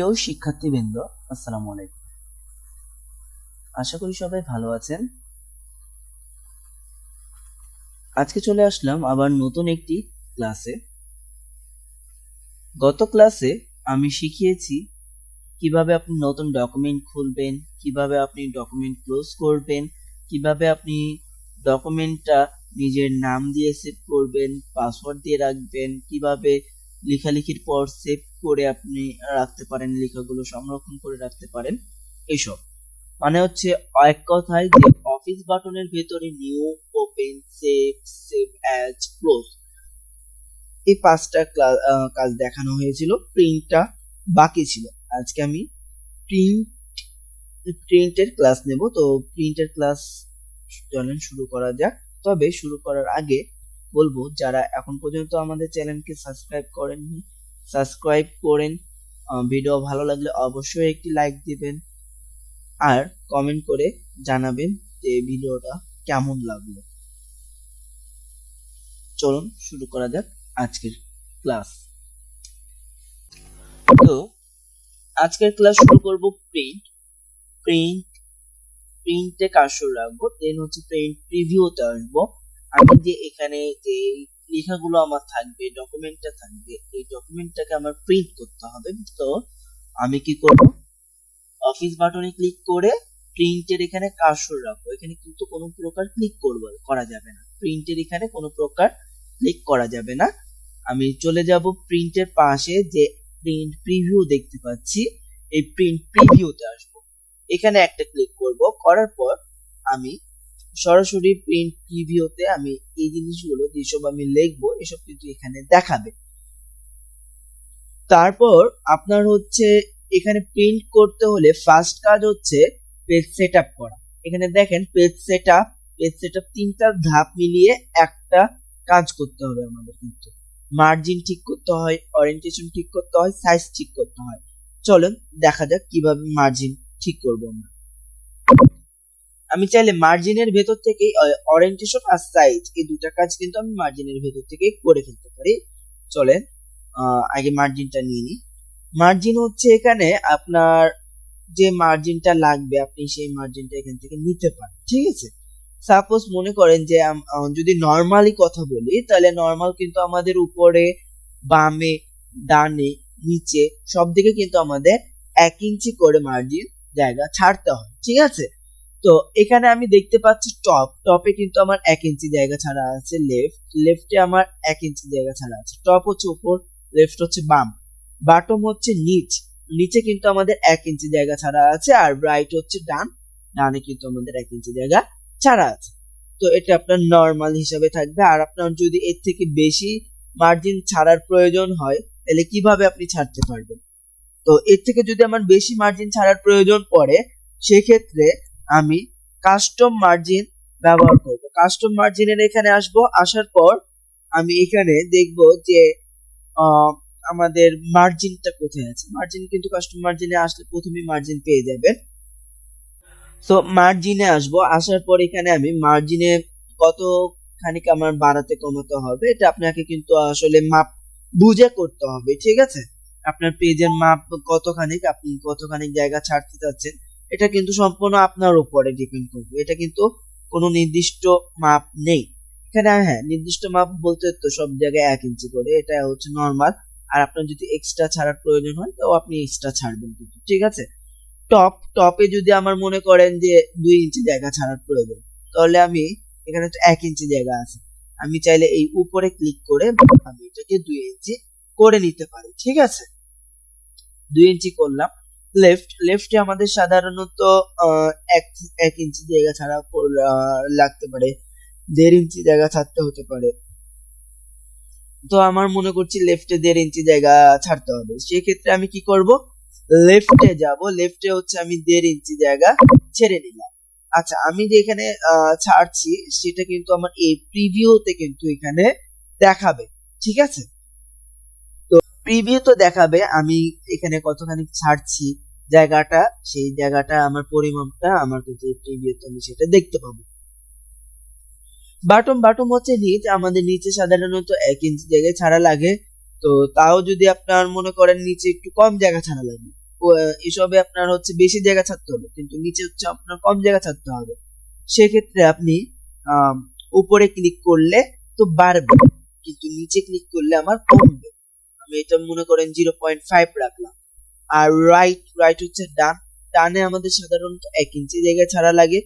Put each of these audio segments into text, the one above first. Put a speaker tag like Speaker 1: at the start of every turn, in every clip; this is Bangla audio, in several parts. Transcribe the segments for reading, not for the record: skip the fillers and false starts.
Speaker 1: প্রিয় শিক্ষার্থীবৃন্দ, আসসালামু আলাইকুম। আশা করি সবাই ভালো আছেন। আজকে চলে আসলাম আবার নতুন একটি ক্লাসে। গত ক্লাসে আমি শিখিয়েছি কিভাবে আপনি নতুন ডকুমেন্ট খুলবেন, কিভাবে আপনি ডকুমেন্ট ক্লোজ করবেন, কিভাবে আপনি ডকুমেন্টটা নিজের নাম দিয়ে সেভ করবেন, পাসওয়ার্ড দিয়ে রাখবেন, কিভাবে লেখালেখির পর সেভ করে আপনি রাখতে পারেন, লেখাগুলো সংরক্ষণ করে রাখতে পারেন। এইসব মানে হচ্ছে এক কথায় যে অফিস বাটনের ভেতরে new, open, save, save as, close, এই পাঁচটা কাজ দেখানো হয়েছিল। প্রিন্টটা বাকি ছিল। আজকে আমি প্রিন্টের ক্লাস নেব। তো প্রিন্টের ক্লাস চলেন শুরু করা যাক। তবে শুরু করার আগে বলবো, যারা এখন পর্যন্ত আমাদের চ্যানেলকে সাবস্ক্রাইব করেননি, সাবস্ক্রাইব করেন। ভিডিও ভালো লাগলে অবশ্যই একটি লাইক দিবেন আর কমেন্ট করে জানাবেন যে ভিডিওটা কেমন লাগলো। চলুন শুরু করা যাক আজকের ক্লাস। তো আজকের ক্লাস শুরু করব প্রিন্টে কার্সর রাখবো, দেন হচ্ছে প্রিন্ট প্রিভিউতে আসবো। আমি যে এখানে যে লেখাগুলো আমার থাকবে, ডকুমেন্টটা থাকবে, এই ডকুমেন্টটাকে আমার প্রিন্ট করতে হবে। তো আমি কি করব, অফিস বাটনে ক্লিক করে প্রিন্টের এখানে কার্সর রাখবো। এখানে কিন্তু কোনো প্রকার ক্লিক করা যাবে না। প্রিন্টের এখানে কোনো প্রকার ক্লিক করা যাবে না। আমি চলে যাব প্রিন্টের পাশে যে প্রিন্ট প্রিভিউ দেখতে পাচ্ছি, এই প্রিন্ট প্রিভিউতে আসবো। এখানে একটা ক্লিক করব। করার পর আমি সরাসরি প্রিন্ট প্রিভিউতে আমি এই জিনিসগুলো যেসব আমি লিখবো এসব কিন্তু এখানে দেখাবে। তারপর আপনার হচ্ছে এখানে প্রিন্ট করতে হলে ফার্স্ট কাজ হচ্ছে পেজ সেটআপ করা। এখানে দেখেন পেজ সেটআপ তিনটা ধাপ মিলিয়ে একটা কাজ করতে হবে আমাদের। কিন্তু মার্জিন ঠিক করতে হয়, ওরিয়েন্টেশন ঠিক করতে হয়, সাইজ ঠিক করতে হয়। চলেন দেখা যাক কিভাবে মার্জিন ঠিক করব আমরা। আমি চাইলে মার্জিনের ভেতর থেকে ওরিয়েন্টেশন আর সাইজ এই দুটা কাজ কিন্তু আমি মার্জিনের ভেতর থেকে করে ফেলতে পারি। চলেন আগে মার্জিনটা নিয়ে নিই। মার্জিন হচ্ছে এখানে আপনার যে মার্জিনটা লাগবে আপনি সেই মার্জিনটা এখান থেকে নিতে পারেন, ঠিক আছে। সাপোজ মনে করেন যে যদি নরমালি কথা বলি, তাহলে নরমাল কিন্তু আমাদের উপরে, বামে, ডানে, নিচে সব দিকে কিন্তু আমাদের 1 ইঞ্চি করে মার্জিন জায়গা ছাড়তে হয়, ঠিক আছে। তো এখানে আমি দেখতে পাচ্ছি টপে কিন্তু আমার 1 ইঞ্চি জায়গা ছাড়া আছে। লেফটে আমার 1 ইঞ্চি জায়গা ছাড়া আছে। টপ হচ্ছে উপর, লেফট হচ্ছে বাম, বাটম হচ্ছে নিচে কিন্তু আমাদের 1 ইঞ্চি জায়গা ছাড়া আছে। আর রাইট হচ্ছে ডানে কিন্তু আমাদের 1 ইঞ্চি জায়গা ছাড়া আছে। তো এটা আপনার নরমাল হিসাবে থাকবে। আর আপনার যদি এর থেকে বেশি মার্জিন ছাড়ার প্রয়োজন হয় তাহলে কিভাবে আপনি ছাড়তে পারবেন। তো এর থেকে যদি আমার বেশি মার্জিন ছাড়ার প্রয়োজন পড়ে, সেক্ষেত্রে আমি কাস্টম মার্জিন ব্যবহার করব। কাস্টম মার্জিনের এখানে আসার পর আমি এখানে দেখব যে আমাদের মার্জিনটা কোথায় আছে। মার্জিন কিন্তু কাস্টম মার্জিনে আসলে প্রথমেই মার্জিন পেয়ে যাবেন। তো মার্জিনে আসার পর এখানে আমি মার্জিনে কতখানি আমার বাড়াতে কমাতে হবে এটা আপনাকে কিন্তু আসলে মাপ বুঝে করতে হবে, ঠিক আছে। আপনার পেজের মাপ কতখানি, আপনি কতখানি জায়গা ছাড়তে চাচ্ছেন এটা কিন্তু সম্পূর্ণ আপনার উপরে ডিপেন্ড করবে। এটা কিন্তু কোনো নির্দিষ্ট মাপ নেই এখানে। হ্যাঁ, নির্দিষ্ট মাপ বলতে তো সব জায়গায় 1 ইঞ্চি করে, এটা হচ্ছে নরমাল। আর আপনার যদি এক্সট্রা ছাড়ার প্রয়োজন হয় তো আপনি এক্সট্রা ছাড়বেন কিন্তু, ঠিক আছে। টপে যদি আমার মনে করেন যে 2 ইঞ্চি জায়গা ছাড়ার প্রয়োজন, তাহলে আমি এখানে তো 1 ইঞ্চি জায়গা আছে, আমি চাইলে এই উপরে ক্লিক করে আমি এটাকে 2 ইঞ্চি করে নিতে পারি, ঠিক আছে। 2 ইঞ্চি করলাম। লেফটে আমাদের সাধারণত 1 ইঞ্চি জায়গা ছাড়া লাগতে পারে, 1.5 ইঞ্চি জায়গা ছাড়তে হতে পারে। তো আমার মনে করছি লেফটে 1.5 ইঞ্চি জায়গা ছাড়তে হবে। সেক্ষেত্রে আমি কি করব, লেফটে যাব। লেফটে হচ্ছে আমি 1.5 ইঞ্চি জায়গা ছেড়ে নিলাম। আচ্ছা, আমি যে এখানে ছাড়ছি সেটা কিন্তু আমার এই প্রিভিউতে কিন্তু এখানে দেখাবে, ঠিক আছে। তো প্রিভিউ তো দেখাবে আমি এখানে কতখানি ছাড়ছি জায়গাটা, সেই জায়গাটা আমার পরিমাপটা আমার কিন্তু প্রিভিউতে আমি সেটা দেখতে পাবো। বাটম হচ্ছে নিচ, আমাদের নিচে সাধারণত 1 ইঞ্চি জায়গায় ছাড়া লাগে। তো তাও যদি আপনার মনে করেন নিচে একটু কম জায়গা ছাড়া লাগে, এসবে আপনার হচ্ছে বেশি জায়গা ছাড়তে হবে, কিন্তু নিচে হচ্ছে আপনার কম জায়গা ছাড়তে হবে। সেক্ষেত্রে আপনি উপরে ক্লিক করলে তো বাড়বে, কিন্তু নিচে ক্লিক করলে আমার কমবে। আমি এটা মনে করেন 0.5 রাখলাম। আর রাইট হচ্ছে ডানে আমাদের সাধারণত 1 ইঞ্চি জায়গা ছাড়া লাগে।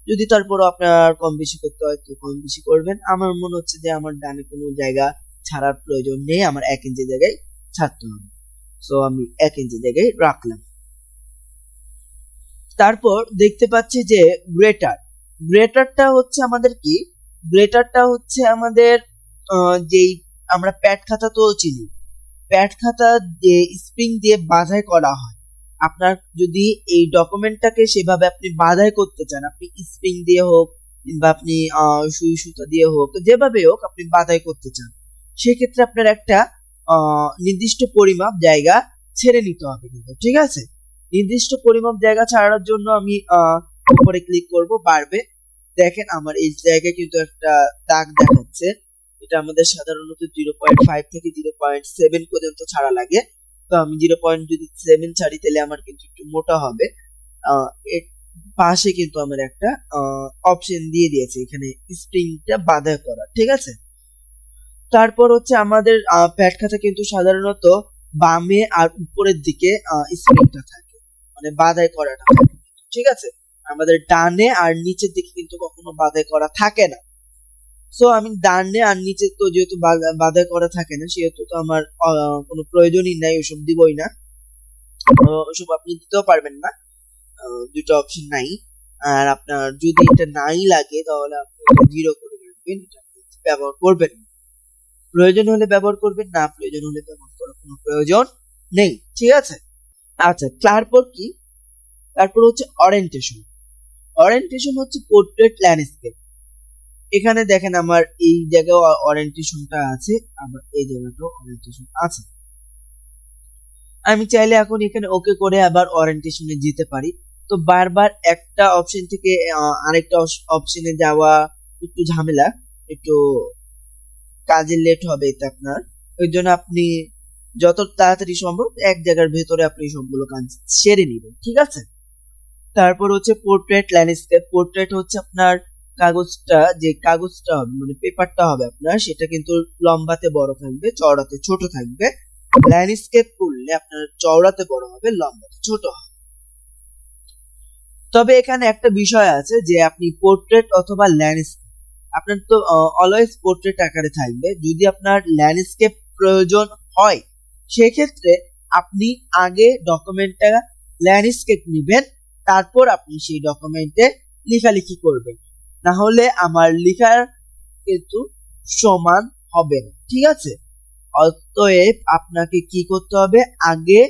Speaker 1: যদি তারপরও আপনার কম বেশি করতে হয় তো কম বেশি করবেন। আমার মনে হচ্ছে যে আমার ডানে কোনো জায়গা ছাড়ার প্রয়োজন নেই, আমার 1 ইঞ্চি জায়গায় ছাড়তে হবে। সো আমি 1 ইঞ্চি জায়গায় রাখলাম। তারপর দেখতে পাচ্ছি যে গ্রেটারটা হচ্ছে আমাদের কি, গ্রেটারটা হচ্ছে আমাদের যেই আমরা প্যাড খাতা তো চিনি, প্যাড খাতা যে স্প্রিং দিয়ে বাঁধাই করা হয়। আপনার যদি এই ডকুমেন্টটাকে সেভাবে আপনি বাঁধাই করতে চান, আপনি স্প্রিং দিয়ে হোক কিংবা আপনি সুই সুতা দিয়ে হোক, যেভাবে হোক আপনি বাঁধাই করতে চান, সেক্ষেত্রে আপনার একটা নির্দিষ্ট পরিমাপ জায়গা ছেড়ে নিতে হবে কিন্তু, ঠিক আছে। নির্দিষ্ট পরিমাপ জায়গা ছাড়ার জন্য আমি উপরে ক্লিক করব, বাড়বে। দেখেন আমার এই জায়গায় কিন্তু একটা দাগ দেখাচ্ছে। এটা আমাদের সাধারণত 0.5 থেকে 0.7 পর্যন্ত ছাড়া লাগে। তো আমি 0.7 ছাড়ি, তাহলে আমার কিন্তু একটু মোটা হবে। এর পাশে কিন্তু আমার একটা অপশন দিয়ে দিয়েছে এখানে স্প্রিংটা বাঁধা করা, ঠিক আছে। তারপর হচ্ছে আমাদের প্যাড খাতা কিন্তু সাধারণত বামে আর উপরের দিকে স্প্রিংটা থাকে, মানে বাঁধাই করাটা থাকে, ঠিক আছে। আমাদের ডানে আর নিচের দিকে কিন্তু কখনো বাঁধাই করা থাকে না। সো আমি ডানে আর নিচে তো যেহেতু বাঁধাই করা থাকে না, সেহেতু তো আমার কোনো প্রয়োজনই নাই, ওসব দিবই না, ওসব আপনি দিতেও পারবেন না, দুটো অপশন নাই। আর আপনার যদি এটা নাই লাগে তাহলে আপনি জিরো করে রাখবেন, ব্যবহার করবেন, প্রয়োজন হলে ব্যবহার করবেন, না প্রয়োজন হলে ব্যবহার করার কোনো প্রয়োজন নেই, ঠিক আছে। আচ্ছা, তারপর কি, তারপর হচ্ছে অরিয়েন্টেশন হচ্ছে পোর্ট্রেট ল্যান্ডস্কেপ। এখানে দেখেন আমার এই জায়গায় অরিয়েন্টেশনটা আছে, আবার এই জায়গাটাও অরিয়েন্টেশন আছে। আমি চাইলে এখন এখানে ওকে করে আবার অরিয়েন্টেশনে যেতে পারি। তো বারবার একটা অপশন থেকে আরেকটা অপশনে যাওয়া একটু ঝামেলা, একটু কাজে লেট হবে এতে আপনার। ওই জন্য আপনি যত তাড়াতাড়ি সম্ভব এক জায়গার ভেতরে আপনি সবগুলো কাজ সেরে নেবেন, ঠিক আছে। তারপর হচ্ছে পোর্ট্রেট ল্যান্ডস্কেপ। পোর্ট্রেট হচ্ছে আপনার কাগজটা হবে, মানে পেপারটা হবে আপনার, সেটা কিন্তু লম্বাতে বড় থাকবে, চওড়াতে ছোট থাকবে। ল্যান্ডস্কেপ করলে আপনার চওড়াতে বড় হবে, লম্বাতে ছোট হবে। তবে এখানে একটা বিষয় আছে যে আপনি পোর্ট্রেট অথবা ল্যান্ডস্কেপ, আপনার তো অলওয়েজ পোর্ট্রেট আকারে থাকবে। যদি আপনার ল্যান্ডস্কেপ প্রয়োজন হয় সেক্ষেত্রে আপনি আগে ডকুমেন্টটা ল্যান্ডস্কেপ নেবেন, তারপর আপনি সেই ডকুমেন্টে লেখালেখি করবেন, না হলে আমার লেখার কিন্তু সমান হবে না, ঠিক আছে। অতএব আপনাকে কি করতে হবে, আগে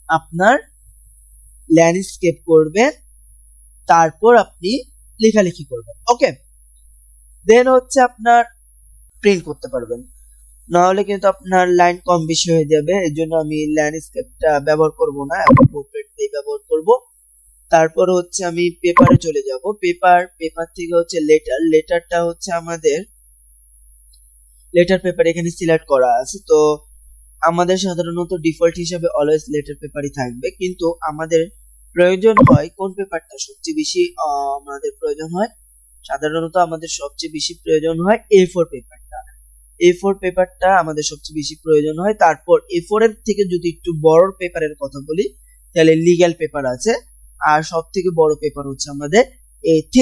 Speaker 1: আপনার ল্যান্ডস্কেপ করবেন, তারপর আপনি লেখালেখি করবেন, ওকে। দেন হচ্ছে আপনার প্রিন্ট করতে পারবেন, না হলে কিন্তু আপনার লাইন কম বেশি হয়ে যাবে। এর জন্য আমি ল্যান্ডস্কেপটা ব্যবহার করব না, আমি পোর্ট্রেটটাই ব্যবহার করব। তারপর হচ্ছে আমি পেপারে চলে যাব। পেপার থেকে হচ্ছে লেটারটা হচ্ছে আমাদের লেটার পেপার এখানে সিলেক্ট করা আছে। তো আমাদের সাধারণত ডিফল্ট হিসেবে অলওয়েজ লেটার পেপারই থাকবে, কিন্তু আমাদের প্রয়োজন হয় কোন পেপারটা সবচেয়ে বেশি আমাদের প্রয়োজন হয়, সাধারণত আমাদের সবচেয়ে বেশি প্রয়োজন হয় A4 পেপারটা। A4 পেপারটা আমাদের সবচেয়ে বেশি প্রয়োজন হয়। তারপর A4 এর থেকে যদি একটু বড় পেপারের কথা বলি তাহলে লিগ্যাল পেপার আছে, আর সব থেকে বড় পেপার হচ্ছে আমাদের A3,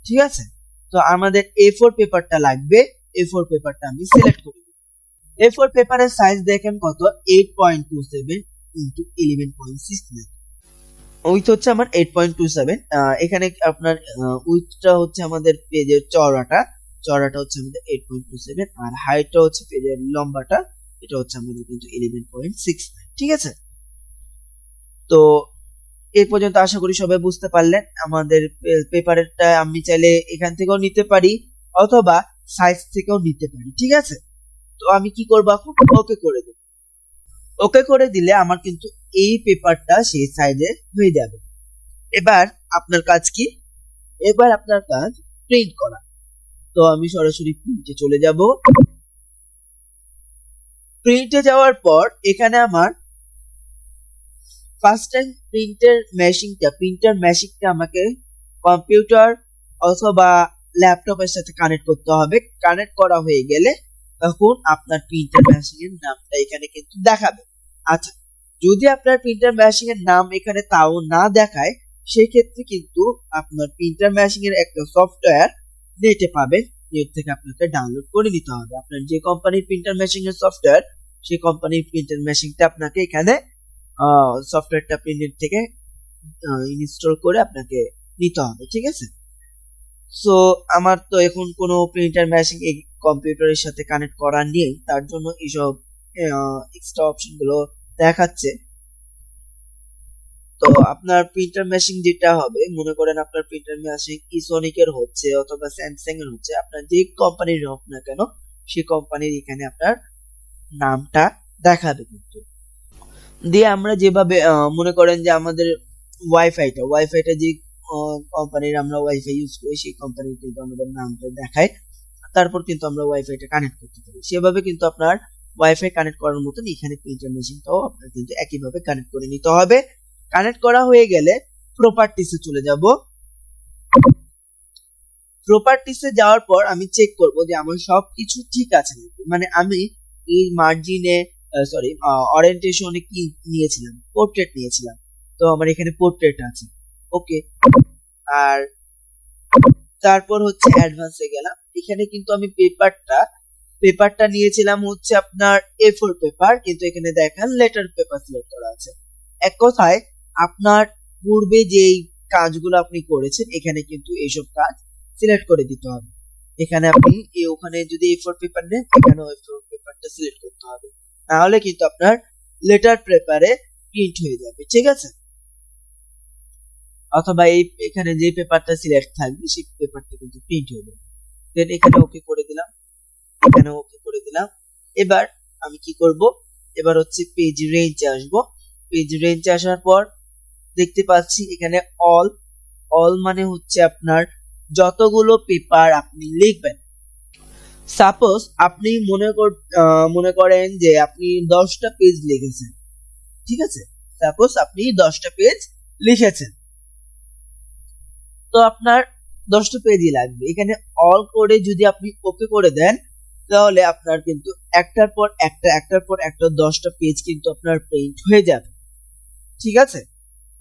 Speaker 1: ঠিক আছে। তো আমাদের A4 পেপারটা লাগবে, A4 পেপারটা আমি সিলেক্ট করি। A4 পেপারের সাইজ দেখেন কত, 8.27 ইন্টু 11.69। উইথ হচ্ছে আমার 8.27। এখানে আপনার উইথটা হচ্ছে আমাদের পেজের চওড়াটা হচ্ছে আমাদের 8.27, আর হাইটটা হচ্ছে পেজের লম্বাটা, এটা হচ্ছে আমাদের কিন্তু 11.69, ঠিক আছে। তো এই পর্যন্ত আশা করি সবাই বুঝতে পারলেন। আমাদের পেপারটা আমি চাইলে এখান থেকেও নিতে পারি অথবা সাইজ থেকেও নিতে পারি, ঠিক আছে। তো আমি কি করবো, এখন ওকে করে দেব। ওকে করে দিলে আমার কিন্তু এই পেপারটা সেই সাইজে হয়ে যাবে। এবার আপনার কাজ কি, এবার আপনার কাজ প্রিন্ট করা। তো আমি সরাসরি প্রিন্টে চলে যাব। প্রিন্টে যাওয়ার পর এখানে আমার ফার্স্ট টাইম প্রিন্টার মেশিনটা আমাকে কম্পিউটার অথবা ল্যাপটপের সাথে কানেক্ট করতে হবে। কানেক্ট করা হয়ে গেলে তখন আপনার প্রিন্টার মেশিনের নামটা এখানে কিন্তু দেখাবে। আচ্ছা, যদি আপনার প্রিন্টার মেশিনের নাম এখানে তাও না দেখায়, সেই ক্ষেত্রে কিন্তু আপনার প্রিন্টার মেশিনের একটা সফটওয়্যার নেটে পাবেন, নেট থেকে আপনাকে ডাউনলোড করে নিতে হবে। আপনার যে কোম্পানির প্রিন্টার মেশিনের সফটওয়্যার, সেই কোম্পানির প্রিন্টার মেশিনটা আপনাকে এখানে সফটওয়্যারটা আপনি নেট থেকে ইনস্টল করে আপনাকে নিতে হবে, ঠিক আছে। সো আমার তো এখন কোনো প্রিন্টার মেশিন এই কম্পিউটারের সাথে কানেক্ট করা নেই, তার জন্য এইসব এক্সট্রা অপশন গুলো দেখাচ্ছে। তো আপনার প্রিন্টার মেশিন যেটা হবে, মনে করেন আপনার প্রিন্টার মেশিন ইসোনিকের হচ্ছে অথবা স্যামসাং এর হচ্ছে, আপনার যে কোম্পানির হোক না কেন সেই কোম্পানির এখানে আপনার নামটা দেখাবে কিন্তু। দিয়ে আমরা যেভাবে মনে করেন যে আমাদের ওয়াইফাইটা যে কোম্পানির আমরা ওয়াইফাই ইউজ করি, সেই কোম্পানির কিন্তু আমাদের নামটা দেখায়, তারপর কিন্তু আমরা ওয়াইফাইটা কানেক্ট করতে পারি। সেভাবে কিন্তু আপনার ওয়াইফাই কানেক্ট করার মতন এখানে প্রিন্টার মেশিনটাও আপনার কিন্তু একইভাবে কানেক্ট করে নিতে হবে। কানেক্ট করা হয়ে গেলে প্রপার্টিসে চলে যাব। প্রপার্টিসে যাওয়ার পর আমি চেক করব যে আমার সবকিছু ঠিক আছে নাকি, মানে আমি এই মার্জিনে ওরিয়েন্টেশনে কি নিয়েছিলাম, পোর্ট্রেট নিয়েছিলাম, তো আমার এখানে পোর্ট্রেট আছে, ওকে। আর তারপর হচ্ছে অ্যাডভান্সে গেলাম, এখানে কিন্তু আমি পেপারটা নিয়েছিলাম হচ্ছে আপনার A4 পেপার, কিন্তু এখানে দেখেন লেটার পেপার সিলেক্ট করা আছে। এক কথায় আপনার পূর্বে যেই কাজগুলো আপনি করেছেন এখানে কিন্তু এইসব কাজ সিলেক্ট করে দিতে হবে। এখানে আপনি ওখানে যদি A4 পেপার নেন, এখানে A4 পেপারটা সিলেক্ট করতে হবে, তাহলে কিন্তু আপনার লেটার পেপারে প্রিন্ট হয়ে যাবে, ঠিক আছে। অথবা এখানে যে পেপারটা সিলেক্ট থাকবে সেই পেপারটা কিন্তু প্রিন্ট হবে। দেন এখানে ওকে করে দিলাম, এখানে ওকে করে দিলাম। এবার আমি কি করব, এবার হচ্ছে পেজ রেঞ্জে আসব। পেজ রেঞ্জে আসার পর দেখতে পাচ্ছি এখানে অল মানে হচ্ছে আপনার যতগুলো পেপার আপনি লিখবেন। সাপোজ আপনি মনে করেন যে আপনি 10টা পেজ লিখেছেন, ঠিক আছে। সাপোজ আপনি 10টা পেজ লিখেছেন, তো আপনার 10টা পেজই লাগবে। এখানে অল করে যদি আপনি ওকে করে দেন, তাহলে আপনার কিন্তু একটার পর একটা 10টা পেজ কিন্তু আপনার প্রিন্ট হয়ে যাবে, ঠিক আছে।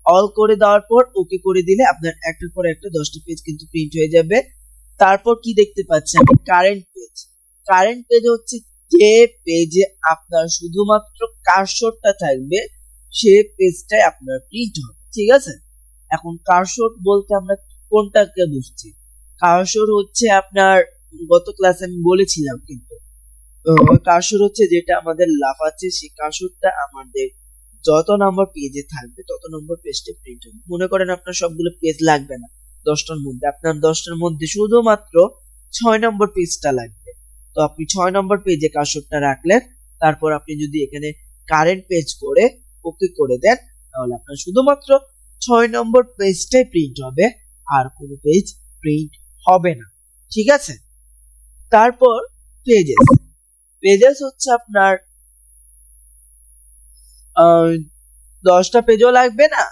Speaker 1: অল করে দেওয়ার পর ওকে করে দিলে আপনার একটার পর একটা 10টা পেজ কিন্তু প্রিন্ট হয়ে যাবে। তারপর কি দেখতে পাচ্ছি আমি, কারেন্ট পেজ হচ্ছে যে পেজে আপনার শুধুমাত্র কার্সরটা থাকবে, সে পেজটাই আপনার প্রিন্ট হবে, ঠিক আছে। এখন কার্সর বলতে আমরা কোনটাকে বুঝছি? কার্সর হচ্ছে আপনার গত ক্লাসে আমি বলেছিলাম, কিন্তু কার্সর হচ্ছে যেটা আমাদের লাফাচ্ছে, সেই কার্সরটা আমাদের যত নম্বর পেজে থাকবে তত নম্বর পেজটা প্রিন্ট হবে। মনে করেন আপনার সবগুলো পেজ লাগবে না 10টার মধ্যে, আপনার 10টার মধ্যে শুধুমাত্র 6 নম্বর পেজটা লাগবে, তো আপনি 6 নম্বর পেজে কার্সরটা রাখলেন। তারপর আপনি যদি এখানে কারেন্ট পেজ করে ওকে করে দেন, তাহলে আপনার শুধুমাত্র 6 নম্বর পেজটাই প্রিন্ট হবে, আর কোনো পেজ প্রিন্ট হবে না, ঠিক আছে। তারপর পেজেস হচ্ছে আপনার 10টা পেজও লাগবে না,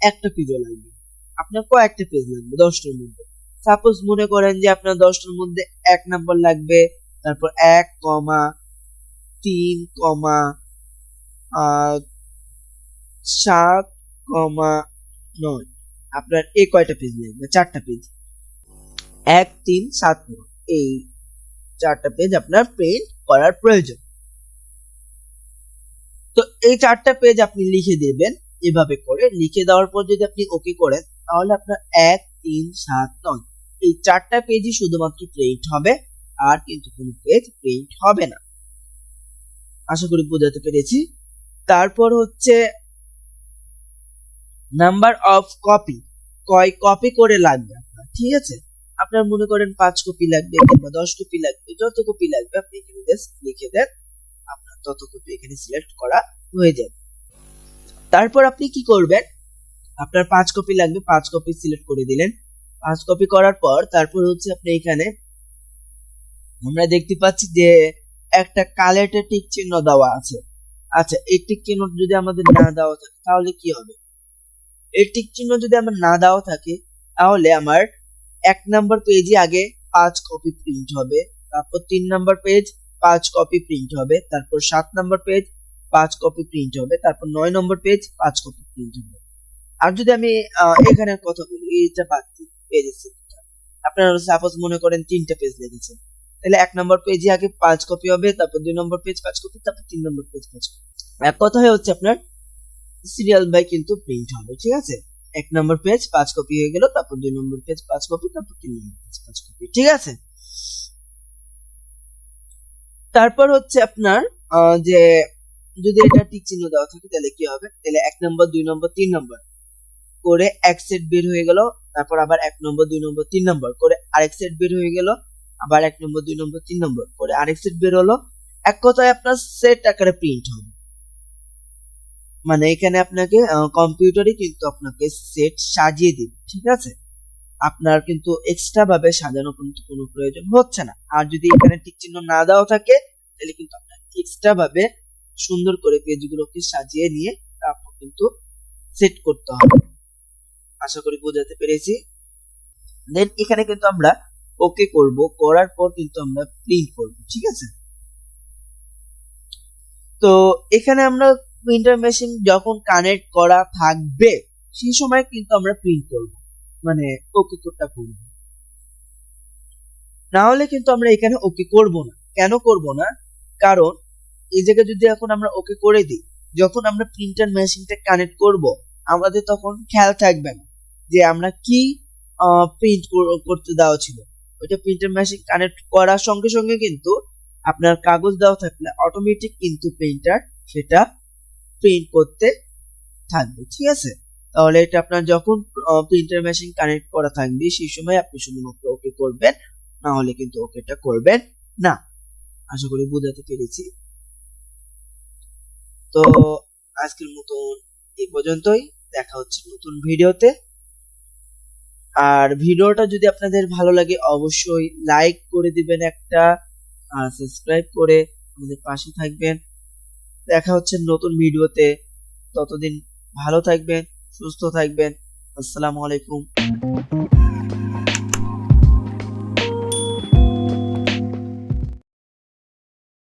Speaker 1: একটা পেজও লাগবে, আপনার কয়েকটা পেজ লাগবে 10টার মধ্যে। সাপোজ মনে করেন যে আপনার 10টার মধ্যে 1 নাম্বার লাগবে, তারপর 1,3,7,9, আপনার এই কয়টা পেজ লাগবে? 4টা পেজ, 1 3 7 9, এই 4টা পেজ আপনার প্রিন্ট করার প্রয়োজন। তো এই 4টা পেজ আপনি লিখে দেবেন, এভাবে করে লিখে দেওয়ার পর যদি আপনি ওকে করেন, তাহলে আপনার 1 3 7 9 এই 4টা পেজই শুধুমাত্র প্রিন্ট হবে, আর কিন্তু কোনো পেজ প্রিন্ট হবে না। আশা করি বোঝাতে পেরেছি। তারপর হচ্ছে নাম্বার অফ কপি, কয় কপি করে লাগবে আপনার, ঠিক আছে। আপনার মনে করেন 5 কপি লাগবে কিংবা 10 কপি লাগবে, যত কপি লাগবে আপনি এখানে জাস্ট লিখে দেন, আপনার তত কপি এখানে সিলেক্ট করা হয়ে যাবে। তারপর আপনি কি করবেন, আপনার 5 কপি লাগবে, 5 কপি সিলেক্ট করে দিলেন। 5 কপি করার পর তারপর হচ্ছে আপনি এখানে আমরা দেখতে পাচ্ছি যে একটা কালেটে টিক চিহ্ন দেওয়া আছে, আচ্ছা, এই টিক চিহ্ন যদি আমাদের না দেওয়া থাকে তাহলে কি হবে? এই টিক চিহ্ন যদি আমার না দেওয়া থাকে তাহলে আমার 1 নাম্বার পেজে আগে 5 কপি প্রিন্ট হবে, তারপর 3 নাম্বার পেজ 5 কপি প্রিন্ট হবে, তারপর 7 নাম্বার পেজ 5 কপি প্রিন্ট হবে, তারপর 9 নম্বর পেজ 5 কপি প্রিন্ট হবে। আর যদি আমি এখানে কথা বলি, এইটা বাদ দিই, পেজের সেটটা আপনারা সাপোজ মনে করেন 3টা পেজ লিখেছেন, তাহলে 1 নম্বর পেজে আগে 5 কপি হবে, তারপর 2 নম্বর পেজ 5 কপি, তারপর 3 নম্বর পেজ 5 কপি। এক কথায় হচ্ছে আপনার সিরিয়াল বাই কিন্তু প্রিন্ট হবে, ঠিক আছে? 1 নম্বর পেজ 5 কপি হয়ে গেল, তারপর 2 নম্বর পেজ 5 কপি, তারপর 3 নম্বর পেজ 5 কপি, ঠিক আছে? তারপর হচ্ছে আপনার যে যদি এটা টিক চিহ্ন দেওয়া থাকে তাহলে কি হবে? তাহলে 1 নম্বর 2 নম্বর 3 নম্বর করে এক সেট বের হয়ে গেল, তারপর আবার 1 নম্বর 2 নম্বর 3 নম্বর করে আরেক সেট বের হয়ে গেল, আবার 1 নম্বর 2 নম্বর 3 নম্বর করে আরেক সেট বের হলো। এক কথায় আপনার সেট আকারে প্রিন্ট হবে। মানে এখানে আপনাকে কম্পিউটারই কিন্তু আপনাকে সেট সাজিয়ে দিবে, ঠিক আছে? আপনার কিন্তু এক্সট্রা ভাবে সাজানো কিন্তু কোনো প্রয়োজন হচ্ছে না। আর যদি এখানে টিক চিহ্ন না দেওয়া থাকে তাহলে কিন্তু আপনার এক্সট্রা ভাবে সুন্দর করে পেজগুলোকে সাজিয়ে নিয়ে তারপর কিন্তু সেট করতে হবে। আশা করি বোঝাতে পেরেছি। দেন এখানে কিন্তু আমরা ওকে করব, করার পর কিন্তু আমরা প্রিন্ট করব, ঠিক আছে? তো এখানে আমরা প্রিন্টার মেশিন যখন কানেক্ট করা থাকবে সেই সময় কিন্তু আমরা প্রিন্ট করব, মানে ওকে কোডটা করব। না হলে কিন্তু আমরা এখানে ওকে করব না। কেন করব না? কারণ এই জায়গায় যদি এখন আমরা ওকে করে দিই, যখন আমরা প্রিন্টার মেশিনটা কানেক্ট করব আমাদের তখন খেয়াল থাকবে না যে আমরা কি প্রিন্ট করতে দেওয়া ছিল। ওইটা প্রিন্টার মেশিন কানেক্ট করার সঙ্গে সঙ্গে কিন্তু আপনার কাগজ দেওয়া থাকলে অটোমেটিক কিন্তু প্রিন্টার সেটা প্রিন্ট করতে থাকবে, ঠিক আছে? তাহলে এটা আপনার যখন প্রিন্টার মেশিন কানেক্ট করা থাকবে সেই সময় আপনি শুধুমাত্র ওকে করবেন, না হলে কিন্তু ওকেটা করবেন না। আশা করি বোঝাতে পেরেছি। তো আজকের মতো এই পর্যন্তই, দেখা হচ্ছে নতুন ভিডিওতে। আর ভিডিওটা যদি আপনাদের ভালো লাগে অবশ্যই লাইক করে দিবেন একটা, আর সাবস্ক্রাইব করে আমাদের পাশে থাকবেন। দেখা হচ্ছে নতুন ভিডিওতে, ততদিন ভালো থাকবেন, সুস্থ থাকবেন। আসসালামু আলাইকুম।